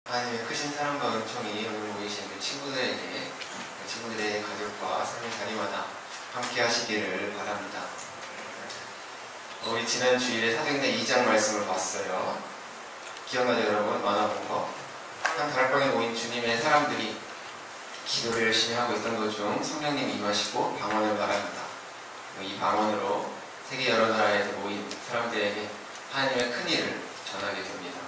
하나님의 크신 사랑과 은총이 오늘 모이신 그 친구들에게, 그 친구들의 가족과 삶의 자리마다 함께 하시기를 바랍니다. 우리 지난 주일에 사도행전 2장 말씀을 봤어요. 기억나죠 여러분? 만화본 거. 한 다락방에 모인 주님의 사람들이 기도를 열심히 하고 있던 도중 성령님이 임하시고 방언을 말합니다. 이 방언으로 세계 여러 나라에서 모인 사람들에게 하나님의 큰 일을 전하게 됩니다.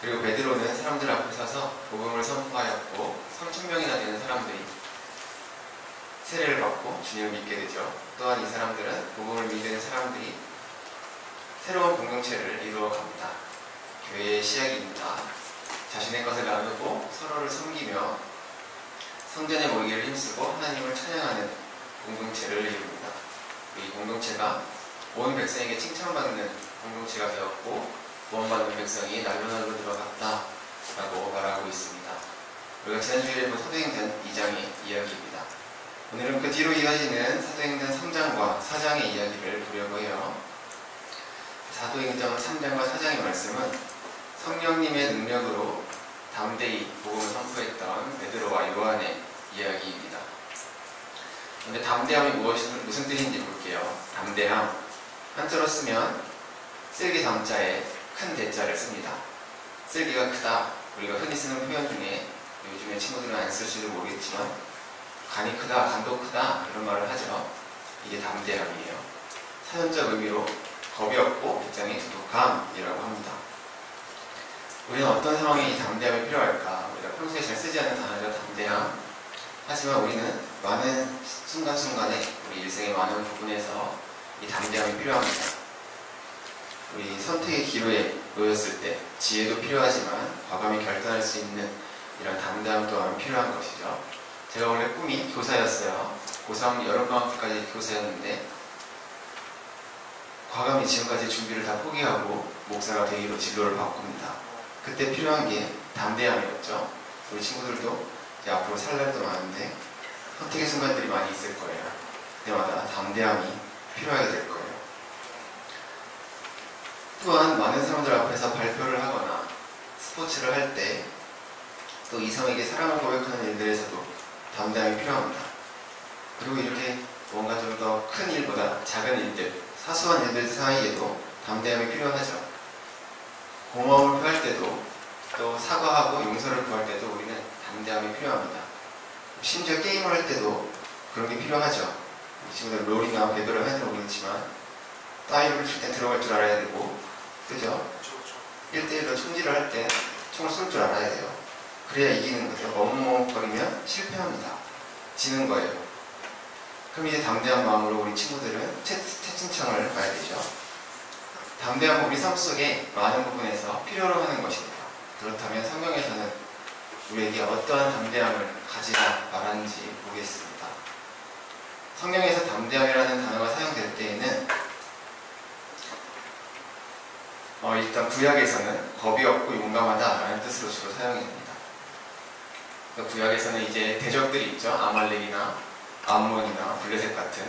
그리고 베드로는 사람들 앞에 서서 복음을 선포하였고 3,000명이나 되는 사람들이 세례를 받고 주님을 믿게 되죠. 또한 이 사람들은 복음을 믿는 사람들이 새로운 공동체를 이루어갑니다. 교회의 시작입니다. 자신의 것을 나누고 서로를 섬기며 성전에 모이기를 힘쓰고 하나님을 찬양하는 공동체를 이룹니다. 이 공동체가 온 백성에게 칭찬받는 공동체가 되었고 구원받은 백성이 날로날로 들어갔다 라고 말하고 있습니다. 우리가 지난주에 본 사도행전 2장의 이야기입니다. 오늘은 그 뒤로 이어지는 사도행전 3장과 4장의 이야기를 보려고 해요. 사도행전 3장과 4장의 말씀은 성령님의 능력으로 담대히 복음을 선포했던 베드로와 요한의 이야기입니다. 그런데 담대함이 무슨 뜻인지 볼게요. 담대함, 한자로 쓰면 쓸기 담자에 큰 대자를 씁니다. 쓸기가 크다. 우리가 흔히 쓰는 표현 중에 요즘에 친구들은 안 쓸지도 모르겠지만 간이 크다, 간도 크다 이런 말을 하죠. 이게 담대함이에요. 사전적 의미로 겁이 없고 굉장히 두둑함이라고 합니다. 우리는 어떤 상황에 이 담대함이 필요할까? 우리가 평소에 잘 쓰지 않는 단어죠. 담대함. 하지만 우리는 많은 순간순간에 우리 일생의 많은 부분에서 이 담대함이 필요합니다. 우리 선택의 기로에 놓였을 때 지혜도 필요하지만 과감히 결단할 수 있는 이런 담대함 또한 필요한 것이죠. 제가 원래 꿈이 교사였어요. 고3 여름방학까지 교사였는데 과감히 지금까지 준비를 다 포기하고 목사가 되기로 진로를 바꿉니다. 그때 필요한 게 담대함이었죠. 우리 친구들도 이제 앞으로 살 날도 많은데 선택의 순간들이 많이 있을 거예요. 그때마다 담대함이 필요하게 될 거예요. 또한 많은 사람들 앞에서 발표를 하거나 스포츠를 할 때 또 이성에게 사랑을 고백하는 일들에서도 담대함이 필요합니다. 그리고 이렇게 뭔가 좀 더 큰 일보다 작은 일들, 사소한 일들 사이에도 담대함이 필요하죠. 고마움을 표할 때도 또 사과하고 용서를 구할 때도 우리는 담대함이 필요합니다. 심지어 게임을 할 때도 그런 게 필요하죠. 친구들 롤이나 배드를 해도 모르겠지만 따위를 칠 때 들어갈 줄 알아야 되고 그죠? 1대1로 총질을 할 때 총을 쏠 줄 알아야 돼요. 그래야 이기는 거죠. 멍멍거리면 실패합니다. 지는 거예요. 그럼 이제 담대한 마음으로 우리 친구들은 채팅창을 봐야 되죠. 담대함은 우리 삶 속에 많은 부분에서 필요로 하는 것입니다. 그렇다면 성경에서는 우리에게 어떠한 담대함을 가지라 말하는지 보겠습니다. 성경에서 담대함이라는 단어가 사용될 때에는 일단 구약에서는 겁이 없고 용감하다라는 뜻으로 주로 사용이 됩니다. 구약에서는 이제 대적들이 있죠. 아말렉이나 암몬이나 블레셋 같은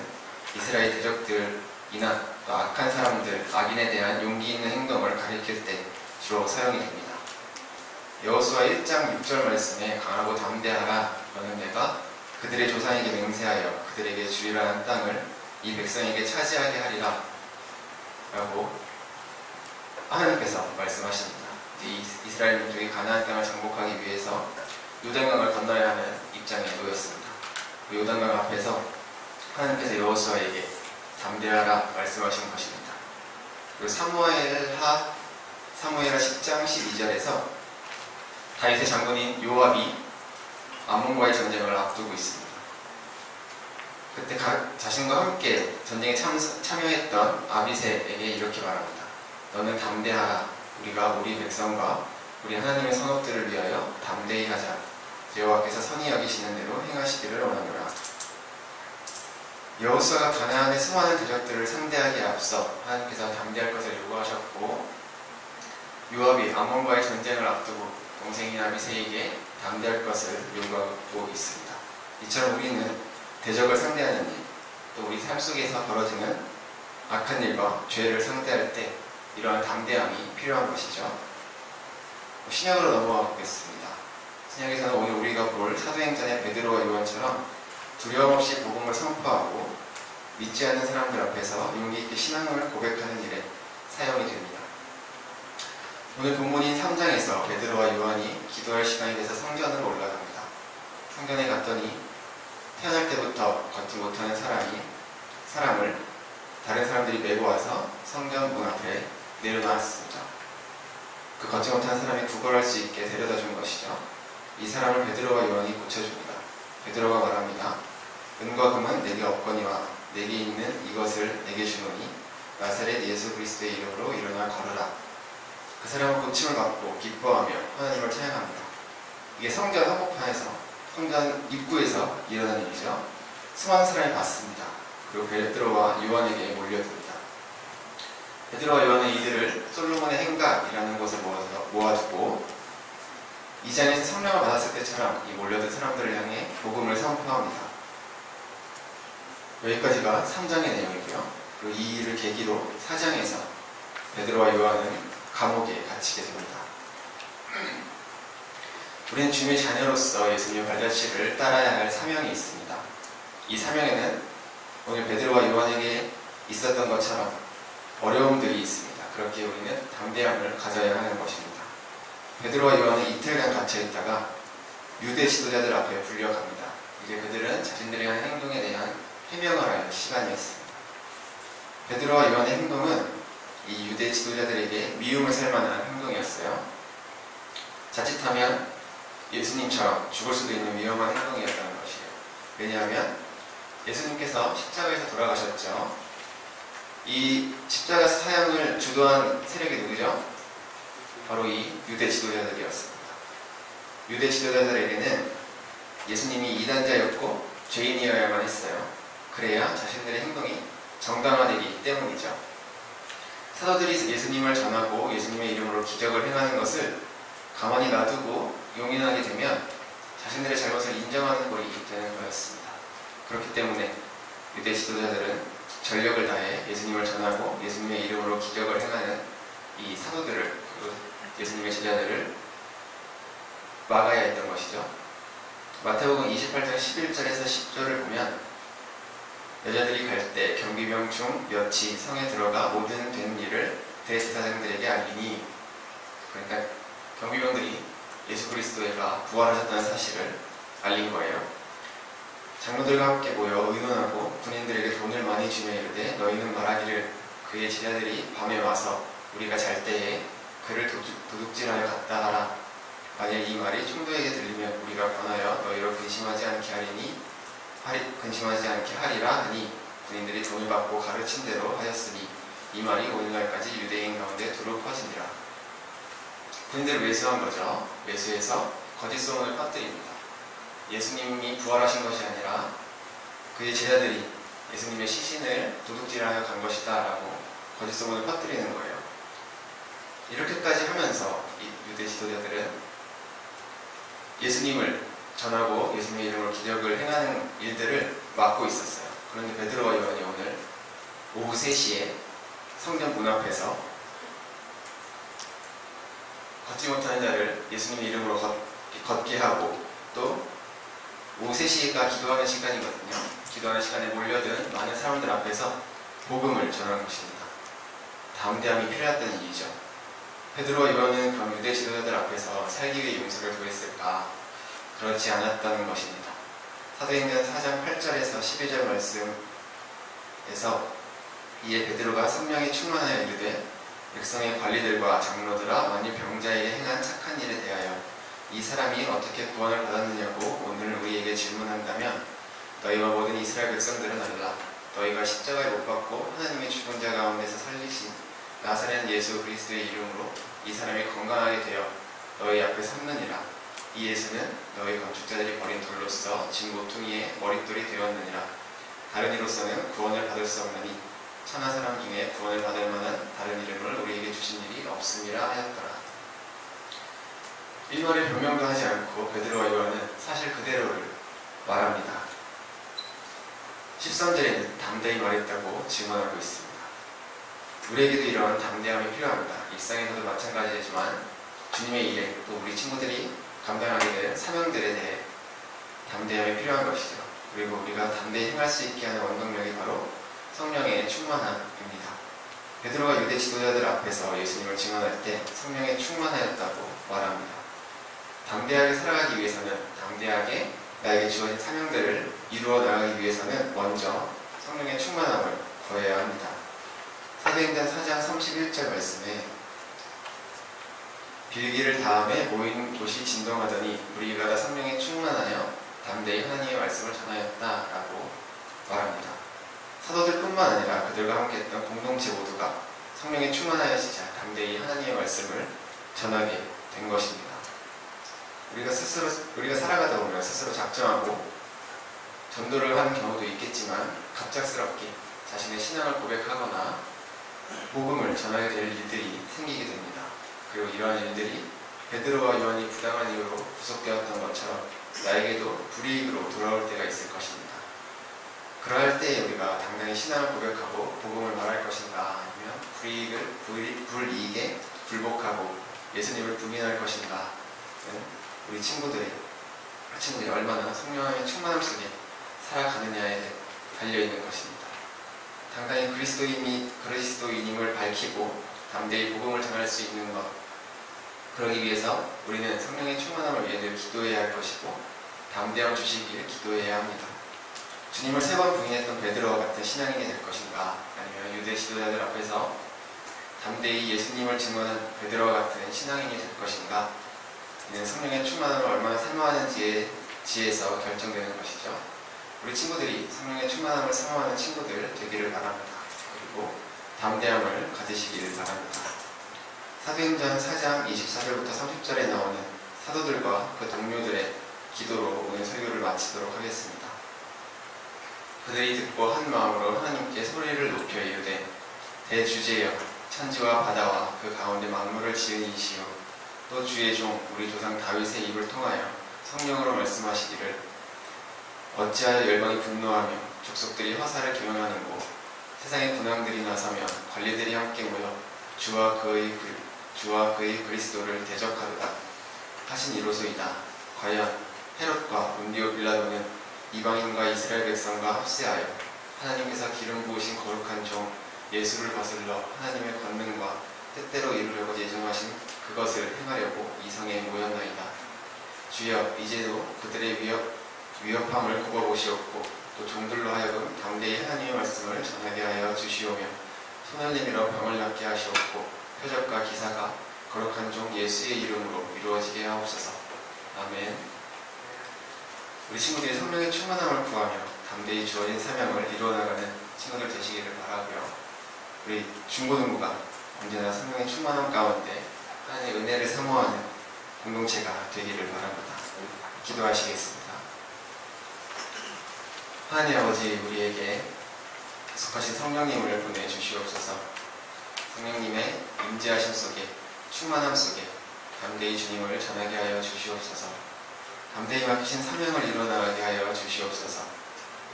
이스라엘 대적들이나 또 악한 사람들, 악인에 대한 용기 있는 행동을 가리킬 때 주로 사용이 됩니다. 여호수아 1장 6절 말씀에 강하고 담대하라. 너는 내가 그들의 조상에게 맹세하여 그들에게 주리라 한 땅을 이 백성에게 차지하게 하리라 라고 하나님께서 말씀하십니다. 이스라엘 민족이 가나안 땅을 정복하기 위해서 요단강을 건너야 하는 입장에 놓였습니다. 그 요단강 앞에서 하나님께서 여호수아에게 담대하라 말씀하신 것입니다. 그리고 사무엘하 10장 12절에서 다윗의 장군인 요압이 암몬과의 전쟁을 앞두고 있습니다. 그때 자신과 함께 전쟁에 참여했던 아비새에게 이렇게 말합니다. 너는 담대하라. 우리가 우리 백성과 우리 하나님의 성읍들을 위하여 담대히 하자. 여호와께서 선히 여기시는 대로 행하시기를 원하노라. 여호수아가 가나안의 수많은 대적들을 상대하기에 앞서 하나님께서 담대할 것을 요구하셨고 요압이 암몬과의 전쟁을 앞두고 동생인 아비새에게 담대할 것을 요구하고 있습니다. 이처럼 우리는 대적을 상대하는 일, 또 우리 삶 속에서 벌어지는 악한 일과 죄를 상대할 때 이러한 담대함이 필요한 것이죠. 신약으로 넘어가 보겠습니다. 신약에서는 오늘 우리가 볼 사도행전의 베드로와 요한처럼 두려움 없이 복음을 선포하고 믿지 않는 사람들 앞에서 용기 있게 신앙을 고백하는 일에 사용이 됩니다. 오늘 본문인 3장에서 베드로와 요한이 기도할 시간이 돼서 성전으로 올라갑니다. 성전에 갔더니 태어날 때부터 걷지 못하는 사람을 다른 사람들이 메고 와서 성전 문 앞에 내려놨습니다. 그 걷지 못하는 사람이 구걸할 수 있게 데려다 준 것이죠. 이 사람을 베드로와 요한이 고쳐줍니다. 베드로가 말합니다. 은과 금은 내게 없거니와 내게 있는 이것을 내게 주노니 나사렛 예수 그리스도의 이름으로 일어나 걸으라. 그 사람은 고침을 받고 기뻐하며 하나님을 찬양합니다. 이게 성전 한복판에서 성전 입구에서 일어난 일이죠. 수많은 사람이 봤습니다. 그리고 베드로와 요한에게 몰려듭니다. 베드로와 요한은 이들을 솔로몬의 행각이라는 곳에 모아두고 2장에서 성령을 받았을 때처럼 이 몰려든 사람들을 향해 복음을 선포합니다. 여기까지가 3장의 내용이고요. 그리고 이 일을 계기로 4장에서 베드로와 요한은 감옥에 갇히게 됩니다. 우리는 주님의 자녀로서 예수님의 발자취를 따라야 할 사명이 있습니다. 이 사명에는 오늘 베드로와 요한에게 있었던 것처럼 어려움들이 있습니다. 그렇기에 우리는 담대함을 가져야 하는 것입니다. 베드로와 요한은 이틀간 갇혀있다가 유대 지도자들 앞에 불려갑니다. 이제 그들은 자신들의 한 행동에 대한 해명을 할 시간이었습니다. 베드로와 요한의 행동은 이 유대 지도자들에게 미움을 살 만한 행동이었어요. 자칫하면 예수님처럼 죽을 수도 있는 위험한 행동이었다는 것이에요. 왜냐하면 예수님께서 십자가에서 돌아가셨죠. 이 십자가 사형을 주도한 세력이 누구죠? 바로 이 유대 지도자들이었습니다. 유대 지도자들에게는 예수님이 이단자였고 죄인이어야만 했어요. 그래야 자신들의 행동이 정당화되기 때문이죠. 사도들이 예수님을 전하고 예수님의 이름으로 기적을 행하는 것을 가만히 놔두고 용인하게 되면 자신들의 잘못을 인정하는 꼴이 되는 거였습니다. 그렇기 때문에 유대 지도자들은 전력을 다해 예수님을 전하고 예수님의 이름으로 기적을 행하는 이 사도들을, 예수님의 제자들을 막아야 했던 것이죠. 마태복음 28장 11절에서 10절을 보면 여자들이 갈 때 경비병 중 몇이 성에 들어가 모든 된 일을 대제사장들에게 알리니, 그러니까 경비병들이 예수 그리스도가 부활하셨다는 사실을 알린 거예요. 장로들과 함께 모여 의논하고 군인들에게 돈을 많이 주며 이르되 너희는 말하기를 그의 제자들이 밤에 와서 우리가 잘 때에 그를 도둑질하여 갔다 하라. 만약 이 말이 총독에게 들리면 우리가 권하여 너희로 근심하지 않게 하리라 하니 군인들이 돈을 받고 가르친 대로 하였으니 이 말이 오늘날까지 유대인 가운데 두루 퍼지니라. 군인들을 매수한 거죠. 매수해서 거짓 소문을 퍼뜨립니다. 예수님이 부활하신 것이 아니라 그의 제자들이 예수님의 시신을 도둑질하여 간 것이다 라고 거짓 소문을 퍼뜨리는 거예요. 이렇게까지 하면서 이 유대 지도자들은 예수님을 전하고 예수님의 이름으로 기적을 행하는 일들을 막고 있었어요. 그런데 베드로와 요한이 오늘 오후 3시에 성전 문 앞에서 걷지 못하는 자를 예수님의 이름으로 걷게 하고, 또 오후 3시가 기도하는 시간이거든요. 기도하는 시간에 몰려든 많은 사람들 앞에서 복음을 전하는 것입니다. 담대함이 필요했던 일이죠. 베드로와 요한은 그럼 유대 지도자들 앞에서 살기 위해 용서를 구했을까? 그렇지 않았다는 것입니다. 사도행전 4장 8절에서 12절 말씀에서 이에 베드로가 성령에 충만하여 이르되 백성의 관리들과 장로들아 만일 병자에게 행한 착한 일에 대하여 이 사람이 어떻게 구원을 받았느냐고 오늘 우리에게 질문한다면 너희와 모든 이스라엘 백성들은 알라. 너희가 십자가에 못 박고 하나님의 죽은 자 가운데서 살리신 나사렛 예수 그리스도의 이름으로 이 사람이 건강하게 되어 너희 앞에 섰느니라. 이 예수는 너희 건축자들이 버린 돌로서 진 모퉁이의 머릿돌이 되었느니라. 다른 이로서는 구원을 받을 수 없나니 천하 사람 중에 구원을 받을 만한 다른 이름을 우리에게 주신 일이 없음이라 하였더라. 일말의 변명도 하지 않고 베드로와 요한은 사실 그대로를 말합니다. 13절에는 담대히 말했다고 증언하고 있습니다. 우리에게도 이러한 담대함이 필요합니다. 일상에서도 마찬가지지만 주님의 일에 또 우리 친구들이 감당하게 될 사명들에 대해 담대함이 필요한 것이죠. 그리고 우리가 담대히 행할 수 있게 하는 원동력이 바로 성령의 충만함입니다. 베드로가 유대 지도자들 앞에서 예수님을 증언할 때 성령에 충만하였다고 말합니다. 담대하게 살아가기 위해서는, 담대하게 나에게 주어진 사명들을 이루어 나가기 위해서는 먼저 성령의 충만함을 구해야 합니다. 사도행전 4장 31절 말씀에 빌기를 다음에 모인 곳이 진동하더니 무리가 다 성령에 충만하여 담대히 하나님의 말씀을 전하였다라고 말합니다. 사도들뿐만 아니라 그들과 함께했던 공동체 모두가 성령에 충만하여지자 담대히 하나님의 말씀을 전하게 된 것입니다. 우리가 살아가다 보면 스스로 작정하고 전도를 하는 경우도 있겠지만 갑작스럽게 자신의 신앙을 고백하거나 복음을 전하게 될 일들이 생기게 됩니다. 그리고 이러한 일들이 베드로와 요한이 부당한 이유로 구속되었던 것처럼 나에게도 불이익으로 돌아올 때가 있을 것입니다. 그러할 때 우리가 당당히 신앙을 고백하고 복음을 말할 것인가, 아니면 불이익에 굴복하고 예수님을 부인할 것인가, 우리 친구들이 얼마나 성령의 충만함 속에 살아가느냐에 달려있는 것입니다. 당당히 그리스도인임을 밝히고 담대히 복음을 전할 수 있는 것, 그러기 위해서 우리는 성령의 충만함을 위해 늘 기도해야 할 것이고 담대함 주시길 기도해야 합니다. 주님을 3번 부인했던 베드로와 같은 신앙인이 될 것인가, 아니면 유대 지도자들 앞에서 담대히 예수님을 증언한 베드로와 같은 신앙인이 될 것인가, 이는 성령의 충만함을 얼마나 사모하는지에서 결정되는 것이죠. 우리 친구들이 성령의 충만함을 사모하는 친구들 되기를 바랍니다. 그리고 담대함을 가지시기를 바랍니다. 사도행전 4장 24절부터 30절에 나오는 사도들과 그 동료들의 기도로 오늘 설교를 마치도록 하겠습니다. 그들이 듣고 한 마음으로 하나님께 소리를 높여 이르되 대주제여 천지와 바다와 그 가운데 만물을 지은 이시여 또 주의 종 우리 조상 다윗의 입을 통하여 성령으로 말씀하시기를 어찌하여 열방이 분노하며 족속들이 화살을 경영하는고 세상의 군왕들이 나서며 관리들이 함께 모여 주와 그의 그리스도를 대적하도다 하신 이로소이다. 과연 헤롯과 본디오 빌라도는 이방인과 이스라엘 백성과 합세하여 하나님께서 기름 부으신 거룩한 종 예수를 거슬러 하나님의 권능과 뜻대로 이루려고 예정하신 그것을 행하려고 이 성에 모였나이다. 주여 이제도 그들의 위협함을 굽어보시옵고 또 종들로 하여금 담대히 하나님의 말씀을 전하게 하여 주시오며 손을 내밀어 병을 낫게 하시옵고 표적과 기사가 거룩한 종 예수의 이름으로 이루어지게 하옵소서. 아멘. 우리 친구들이 성령의 충만함을 구하며 담대히 주어진 사명을 이루어나가는 친구들 되시기를 바라고요. 우리 중고등부가 언제나 성령의 충만함 가운데 하나님의 은혜를 사모하는 공동체가 되기를 바랍니다. 기도하시겠습니다. 하나님 아버지, 우리에게 속하신 성령님을 보내주시옵소서. 성령님의 임재하심 속에, 충만함 속에 담대히 주님을 전하게 하여 주시옵소서. 담대히 맡기신 사명을 이뤄나가게 하여 주시옵소서.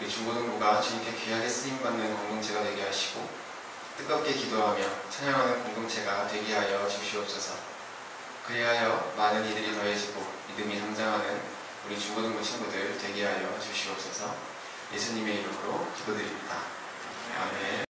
우리 중고등부가 주님께 귀하게 쓰임받는 공동체가 되게 하시고 뜨겁게 기도하며 찬양하는 공동체가 되게 하여 주시옵소서. 그리하여 많은 이들이 더해지고 믿음이 성장하는 우리 중고등부 친구들 되게 하여 주시옵소서. 예수님의 이름으로 기도드립니다. 아멘.